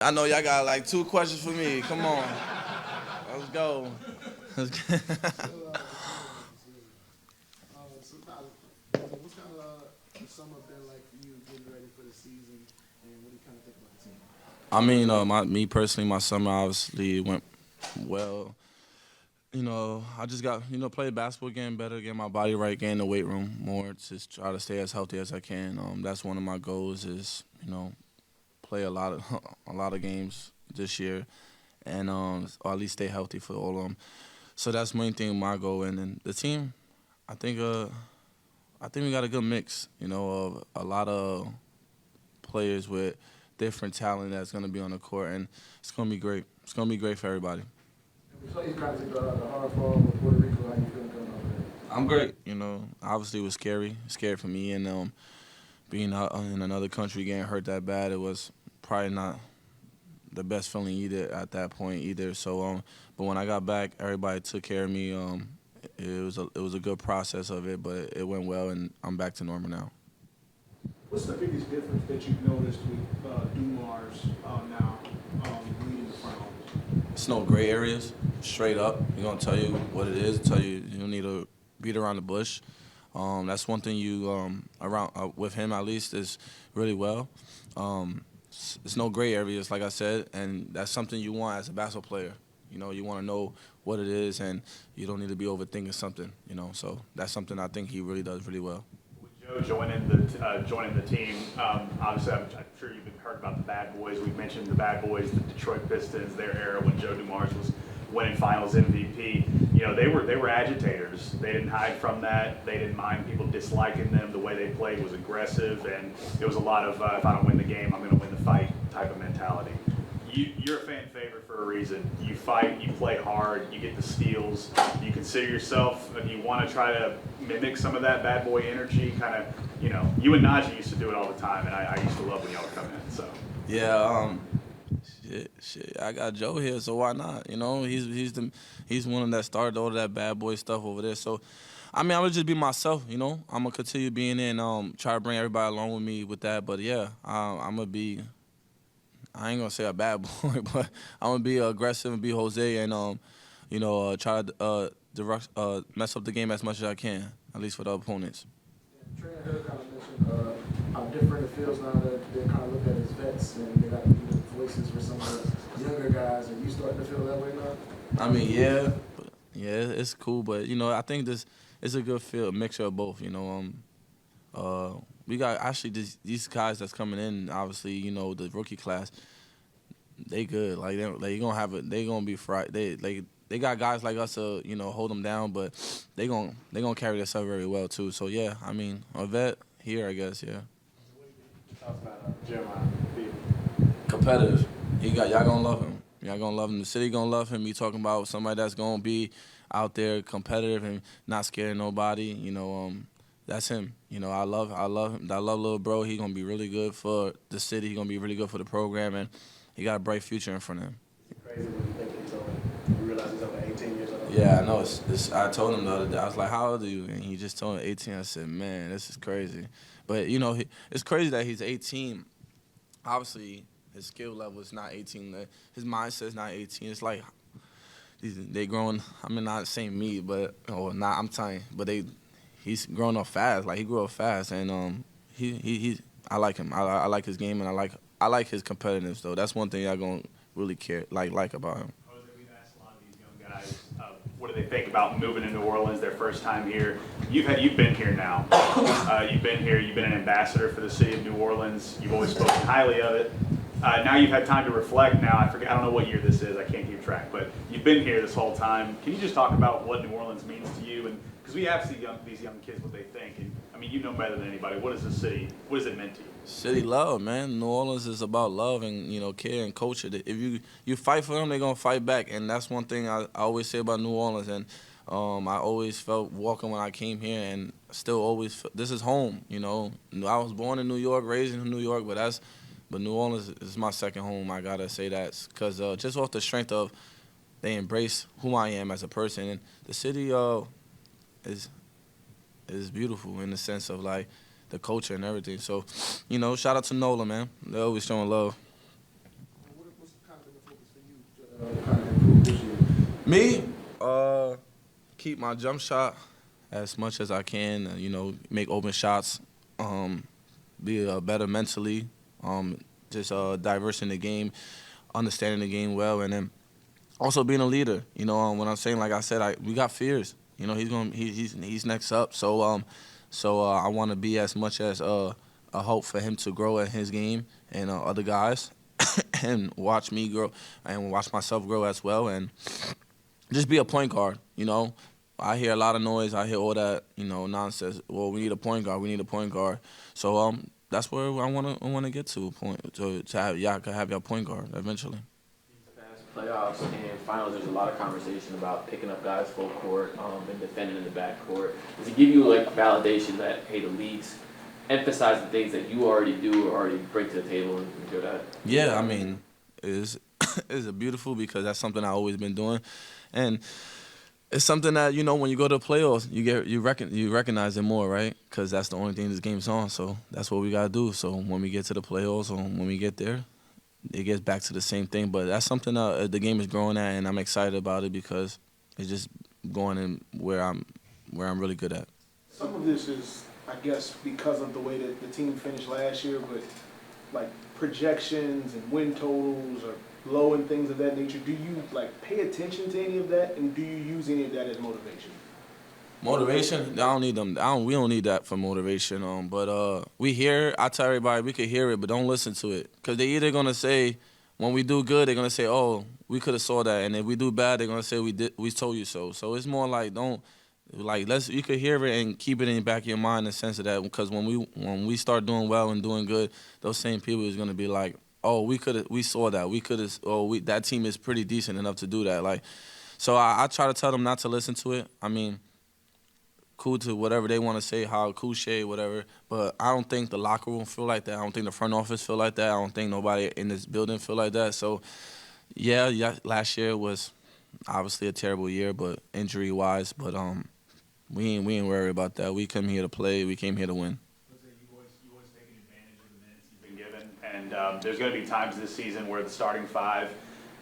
I know y'all got like 2 questions for me. Come on. Let's go. So, Tyler, what's kind of the summer been like for you getting ready for the season, and what do you kind of think about the team? I mean, me personally, my summer obviously went well. I just got, play basketball, getting better, getting my body right, getting in the weight room more, just try to stay as healthy as I can. That's one of my goals is, play a lot of a lot of games this year, and or at least stay healthy for all of them. So that's main thing my goal. And then the team, I think I think we got a good mix. Of a lot of players with different talent that's gonna be on the court, and it's gonna be great. It's gonna be great for everybody. And we saw you kind of take the hard fall with Puerto Rico. How you feeling coming over there? I'm great. Obviously it was scary for me, and being out in another country getting hurt that bad, it was probably not the best feeling either at that point either. So but when I got back, everybody took care of me. It was a good process of it, but it went well, and I'm back to normal now. What's the biggest difference that you've noticed with Dumars now leading the front office? It's no gray areas. Straight up, he's gonna tell you what it is. Tell you don't need to beat around the bush. That's one thing you around with him at least is really well. It's no gray areas, like I said, and that's something you want as a basketball player. You want to know what it is, and you don't need to be overthinking something. So that's something I think he really does really well. With Joe joining the team, obviously I'm sure you've heard about the Bad Boys. We've mentioned the Bad Boys, the Detroit Pistons, their era when Joe Dumars was winning Finals MVP. They were agitators. They didn't hide from that. They didn't mind people disliking them. The way they played was aggressive, and it was a lot of if I don't win the game, I'm going to win the fight type of mentality. You're a fan favorite for a reason. You fight, you play hard, you get the steals. Do you consider yourself, do you want to try to mimic some of that bad boy energy? Kind of, you and Najee used to do it all the time, and I used to love when y'all were coming in. So Yeah, shit. I got Joe here, so why not? He's one that started all that bad boy stuff over there. So, I mean, I'm gonna just be myself. I'm gonna continue being in, try to bring everybody along with me with that. But yeah, I'm gonna be. I ain't gonna say a bad boy, but I'm gonna be aggressive and be Jose, and try to mess up the game as much as I can, at least for the opponents. Yeah, Trey and her kind of mentioned how different it feels now that they're kind of looked at as vets and they got to be the voices for some of the younger guys. Are you starting to feel that way now? I mean, yeah, it's cool, but I think this it's a good feel, mixture of both. We got actually these guys that's coming in. Obviously, the rookie class, they good. Like they gonna have it. They gonna be fried. They got guys like us to hold them down, but they gonna carry themselves very well too. So yeah, I mean a vet here, I guess. Yeah. talk about Jeremiah. Competitive. Y'all gonna love him. Y'all gonna love him. The city gonna love him. You talking about somebody that's gonna be out there competitive and not scaring nobody. That's him. I love him. I love little bro. He gonna be really good for the city. He gonna be really good for the program, and he got a bright future in front of him. It's crazy when you think he's only, you realize he's only 18 years old. Yeah, I know. I told him the other day. I was like, "How old are you?" And he just told me 18. I said, "Man, this is crazy." But it's crazy that he's 18. Obviously, his skill level is not 18. His mindset is not 18. It's like they growing. I mean, not saying me, but not. I'm telling you, but he's growing up fast. Like he grew up fast, and I like him. I like his game, and I like his competitiveness though. That's one thing y'all gonna really care like about him. Jose, we've asked a lot of these young guys, what do they think about moving to New Orleans, their first time here? You've been here now. You've been here. You've been an ambassador for the city of New Orleans. You've always spoken highly of it. Now you've had time to reflect. Now I don't know what year this is. I can't keep track. But you've been here this whole time. Can you just talk about what New Orleans means to you? And because we have seen these young kids what they think. And I mean, you know better than anybody. What is the city? What does it mean to you? City love, man. New Orleans is about love and care and culture. If you fight for them, they're gonna fight back, and that's one thing I always say about New Orleans. And I always felt welcome when I came here, and still always this is home. I was born in New York, raised in New York, but New Orleans is my second home. I gotta say that because just off the strength of they embrace who I am as a person, and the city is beautiful in the sense of like the culture and everything. So, shout out to Nola, man. They're always showing love. Me, keep my jump shot as much as I can. Make open shots. Be better mentally. Just diverse in the game, understanding the game well, and then also being a leader. When I'm saying, like I said, we got fears. He's next up. So I want to be as much as a hope for him to grow at his game and other guys, and watch me grow and watch myself grow as well, and just be a point guard. I hear a lot of noise. I hear all that nonsense. Well, we need a point guard. We need a point guard. So that's where I wanna get to a point to have y'all could have your point guard eventually. Playoffs and finals, there's a lot of conversation about picking up guys full court and defending in the backcourt. Does it give you like validation that, hey, the league's emphasize the things that you already do or already bring to the table and good at? Yeah, I mean, it's beautiful because that's something I've always been doing, and it's something that when you go to the playoffs, you recognize it more, right? Because that's the only thing this game's on. So that's what we gotta do. So when we get to the playoffs or when we get there, it gets back to the same thing. But that's something the game is growing at, and I'm excited about it because it's just going in where I'm really good at. Some of this is, I guess, because of the way that the team finished last year, but like projections and win totals or low and things of that nature. Do you pay attention to any of that, and do you use any of that as motivation? Motivation? I don't need them. We don't need that for motivation. But we hear. I tell everybody we could hear it, but don't listen to it, because they either gonna say when we do good, they're gonna say, oh, we could have saw that, and if we do bad, they're gonna say we told you so. So it's more like you could hear it and keep it in the back of your mind in the sense of that, because when we start doing well and doing good, those same people is gonna be like, oh, we saw that, that team is pretty decent enough to do that. So I try to tell them not to listen to it. I mean, cool to whatever they want to say, how cool shade, whatever. But I don't think the locker room feel like that. I don't think the front office feel like that. I don't think nobody in this building feel like that. So, yeah, last year was obviously a terrible year, but injury-wise. But we ain't worried about that. We came here to play. We came here to win. You always taking advantage of the minutes you've been given, and there's going to be times this season where the starting five,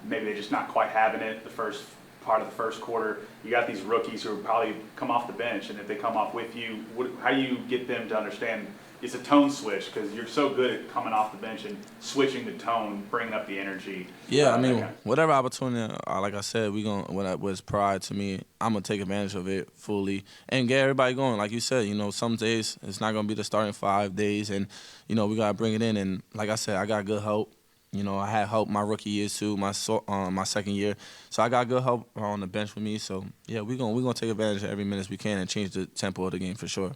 maybe they're just not quite having it the first part of the first quarter. You got these rookies who will probably come off the bench, and if they come off with you, how do you get them to understand it's a tone switch, because you're so good at coming off the bench and switching the tone, bringing up the energy? Yeah, I mean, whatever opportunity, like I said, when that was pride to me, I'm going to take advantage of it fully and get everybody going. Like you said, some days it's not going to be the starting 5 days, and, we got to bring it in. And like I said, I got good help. I had help my rookie year too, my second year. So I got good help on the bench with me. So, yeah, we're gonna take advantage of every minute we can and change the tempo of the game for sure.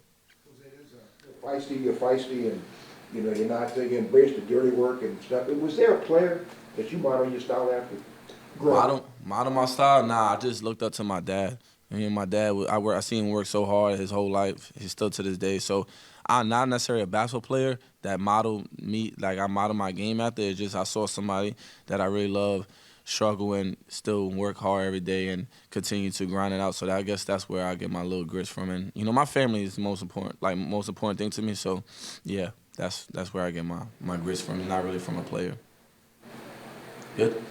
You're feisty, and you're not you embrace the dirty work and stuff. Was there a player that you modeled your style after? Model my style? Nah, I just looked up to my dad. My dad, I seen him work so hard his whole life. He's still to this day. So I'm not necessarily a basketball player that modeled me, like I model my game after. It's just I saw somebody that I really love struggle and still work hard every day and continue to grind it out. So I guess that's where I get my little grits from. And my family is the most important thing to me. So yeah, that's where I get my grits from, not really from a player. Good.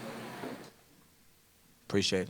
Appreciate it.